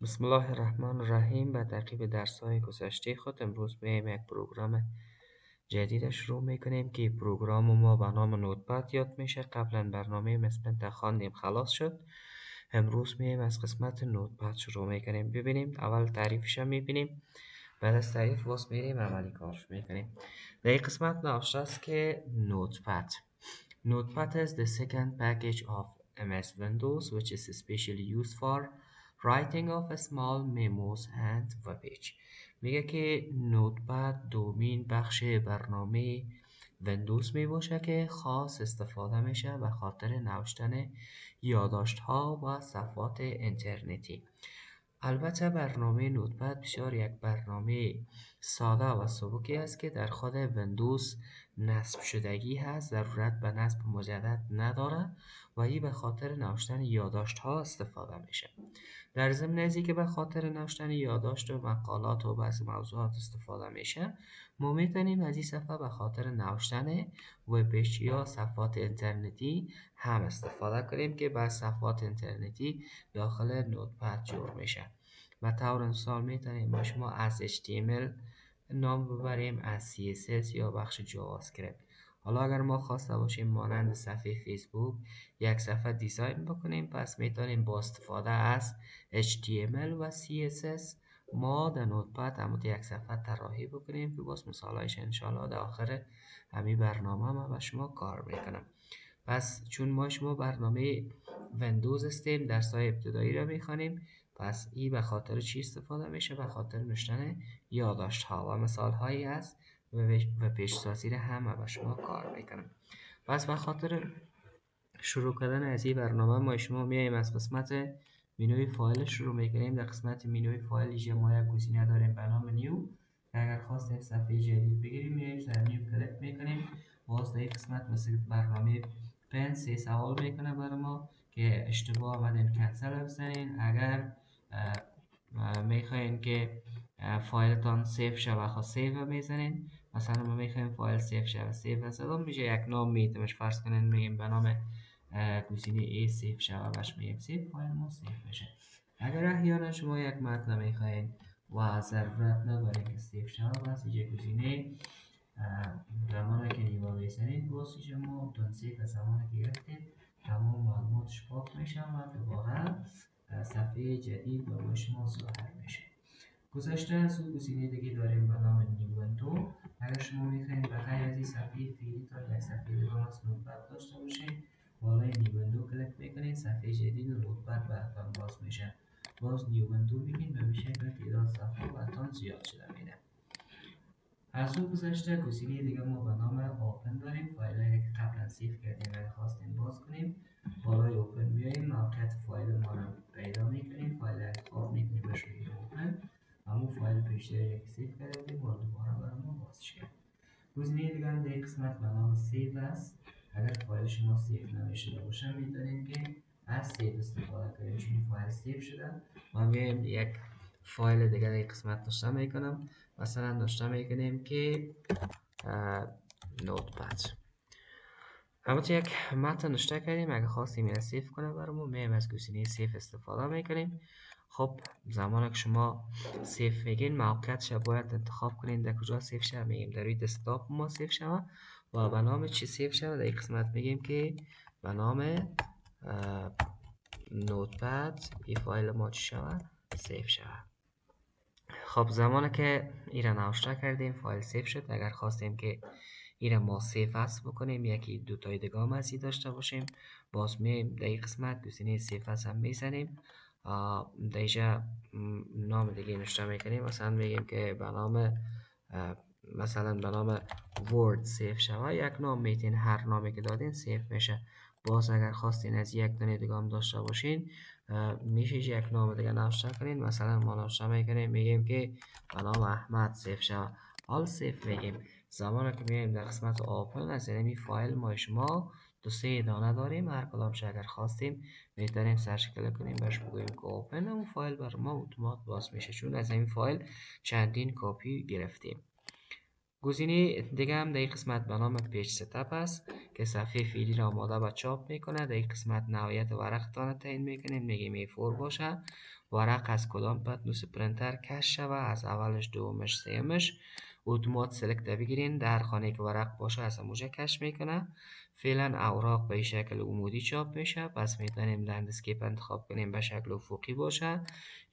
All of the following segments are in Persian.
بسم الله الرحمن الرحیم. به تعقیب درس‌های گذشته خود امروز میایم یک پروگرام جدید شروع میکنیم که پروگرام ما به نام نوتپد یاد میشه. قبلا برنامه مثل خواندیم خلاص شد. امروز میایم از قسمت نوتپد شروع میکنیم. ببینیم اول تعریفش میبینیم، بعد از تعریف باز میریم عملی کارش میکنیم. در این قسمت نوشته است که نوتپد Notepad is the second package of MS Windows which is especially used for writing of small memos and web page. میگه که نوتپد دومین بخش برنامه ویندوز می باشه که خاص استفاده میشه به خاطر نوشتن یادداشت ها و صفحات اینترنتی. البته برنامه نوتپد بسیار یک برنامه ساده و سبکی است که در خود ویندوز نصب شدگی هست، ضرورت به نصب مجدد نداره و این به خاطر نوشتن یادداشت ها استفاده میشه. در ضمن از که به خاطر نوشتن یادداشت و مقالات و بعضی موضوعات استفاده میشه، ما میتونیم از این صفحه به خاطر نوشتن وب پیج یا صفحات اینترنتی هم استفاده کنیم که بر صفحات اینترنتی داخل نوتپد جور میشه. به طور مثال میتونیم با شما از HTML نام ببریم، از CSS یا بخش جاوا اسکریپت. حالا اگر ما خواسته باشیم مانند صفحه فیسبوک یک صفحه دیزاین بکنیم، پس میتونیم با استفاده از HTML و CSS ما در نوتپد هم یک صفحه طراحی بکنیم که باز مثالایش انشالله در آخر همین برنامه ما به شما کار میکنم. پس چون ما شما برنامه ویندوز هستیم، درس‌های ابتدایی را میخوانیم، پس این به خاطر چی استفاده میشه؟ به خاطر نوشتن یادداشت ها و مثال هایی است و پیش‌سازی را هم به شما کار میکنم. پس به خاطر شروع کردن از این برنامه ما شما میایم از قسمت منوی فایل شروع میکنیم. در قسمت منوی فایل اینجا ما یک گزینه داریم به نام نیو که اگر خواستیم صفحه جدید بگیریم میایم در نیو کلیک میکنیم. باز در این قسمت مثل برنامه پن سه سوال میکنه برای ما که اشتباه آمدین کنسل بزنین. اگر میخواین که فایلتان سیف شود خواست سیف میزنین. مثلا ما میخوایم فایل سیف شود، سیف زدم میشه یک نام میتونش فرض کنین میگیم به نام گزینه A سیف شود، بهش میگیم سیف، فایل ما سیف میشه. اگر احیانا شما یک متن میخواین و ضرورت ندارین که سیف شود، بس اینجا گزینه زمانی که نیوا بزنید باز شما تنسیق زمانی که گرفتید تمام معلوماتش پاک میشه و دوباره صفحه جدید برای شما ظاهر میشه. گذشته از اون گزینه دیگه داریم به نام نیوونتو. اگر شما میخواین به غیر از این صفحه فعلی تا یک صفحه دیگه از نوتپد داشته باشین، بالای نیوونتو کلیک میکنین، صفحه جدید نوتپد براتون باز میشه. باز نیوونتو میگین و میشه که تعداد صفحه براتون زیاد شده میده. از اون گذشته گزینه دیگه ما به نام اوپن داریم. فایلی که قبلا سیو کردیم اگه خواستیم باز کنیم بالای اوپن میاییم، موقعیت فایل ما رو پیدا میکنیم، فایل انتخاب میکنیم بهش میگیم اوپن. همون فایل پیشتری که سیو کرده بودیم و دوباره برای ما بازش کرد. گزینه دیگه هم در این قسمت به نام سیو است. اگر فایل شما سیو نشده باشه میتونیم که از سیو استفاده کنیم، چون فایل سیو شده. ما میایم یک فایل دیگه در این قسمت داشته میکنم، مثلا داشته میکنیم که نوتپد. همونطور یک متن نوشته کردیم، اگه خواستیم این سیو کنه برامون میایم از گزینه سیو استفاده میکنیم. خب زمانی که شما سیو میگین موقعیتش باید انتخاب کنین در کجا سیو شود. میگیم در روی دسکتاپ ما سیو شود و به نام چی سیو شود. در این قسمت میگیم که به نام نوتپد این فایل ما چی شود؟ سیو شود. خب زمانی که این را نوشته کردیم فایل سیو شد. اگر خواستیم که این را ما سیو اس بکنیم، یکی دو تای دیگه هم از داشته باشیم، باز میایم در این قسمت گزینه سیو اس هم میزنیم. در اینجا نام دیگه نوشته میکنیم، مثلا میگیم که به نام مثلا به نام ورد سیو شود. یک نام میتین، هر نامی که دادین سیو میشه. باز اگر خواستین از یک دونه دیگه هم داشته باشین میشه یک نام دیگه نوشته کنین. مثلا ما نوشته میکنیم میگیم که به نام احمد سیو شود، حال سیو میگیم. زمانی که میایم در قسمت اوپن از این فایل ما شما دو سه دانه داریم، هر کدامش اگر خواستیم میتونیم سرچ کلیک کنیم بهش بگوییم که اوپن، اون فایل بر ما اتومات باز میشه چون از این فایل چندین کپی گرفتیم. گزینه دیگه هم در این قسمت به نام پیج ستاپ است که صفحه فعلی را آماده و چاپ میکنه. در این قسمت نوعیت ورقتان تعیین میکنیم، میگیم A4 باشه ورق از کدام پتنوس پرینتر کش شوه، از اولش، دومش، سیمش. اتومات سلکت بگیرین، در خانه که ورق باشه از موجه کش میکنه. فعلا اوراق به این شکل عمودی چاپ میشه، پس میتونیم لندسکیپ انتخاب کنیم به شکل افقی باشه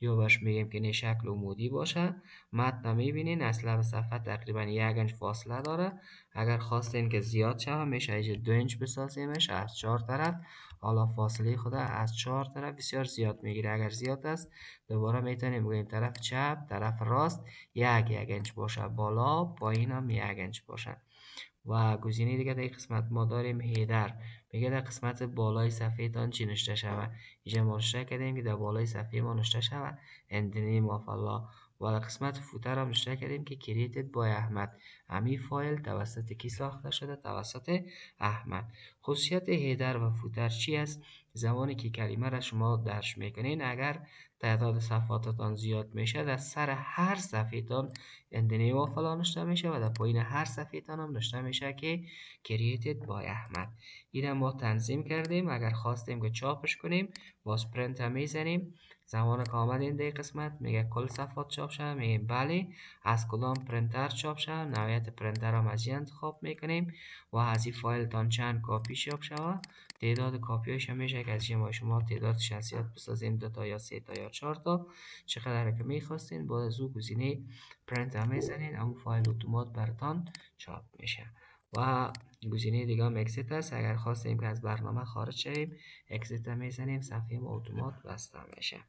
یا بهش میگیم که نه شکل عمودی باشه. متن میبینین از لب صفحه تقریبا 1 انچ فاصله داره. اگر خواستین که زیاد شه میشه ایجا 2 انچ بسازیمش از 4 طرف. حالا فاصله خود از 4 طرف بسیار زیاد میگیره، اگر زیاد است دوباره میتونیم بگیم طرف چپ طرف راست 1 انچ باشه، بالا پایین هم 1 انچ باشه. و گزینه دیگه در قسمت ما داریم هیدر، میگه در قسمت بالای صفحه تان چی نوشته شوه. اینجا ما نوشته کردیم که در بالای صفحه ما نوشته شوه اندنیم آف الله. و در قسمت فوتر هم نوشته کردیم که کریتد بای احمد، امی فایل توسط کی ساخته شده؟ توسط احمد. خصوصیت هیدر و فوتر چی است؟ زمانی که کلمه را شما درج میکنین، اگر تعداد صفحاتتان زیاد میشه در سر هر صفحه تان اندنیم آف الله نوشته میشه و در پایین هر صفحه تان هم نوشته میشه که created by احمد. این ما تنظیم کردیم. اگر خواستیم که چاپش کنیم باز پرینت هم میزنیم. زمان که آمدین در قسمت میگه کل صفحات چاپ شد، میگیم بله. از کدام پرینتر چاپ شد، نوعیت پرینتر هم از این انتخاب میکنیم و از این فایل تان چند کاپی چاپ شود. تعداد کاپیاش میشه که از شما تعداد شخصیت بسازین، 2 تا یا 3 تا یا 4 تا، چقدر که میخواستین. باز از او گزینه پرینت هم میزنین، اون فایل اتومات براتان چاپ میشه. و گزینه دیگه هم اکسیت است. اگر خواستیم که از برنامه خارج شویم اکسیت هم میزنیم، صفحه ما اتومات بسته میشه.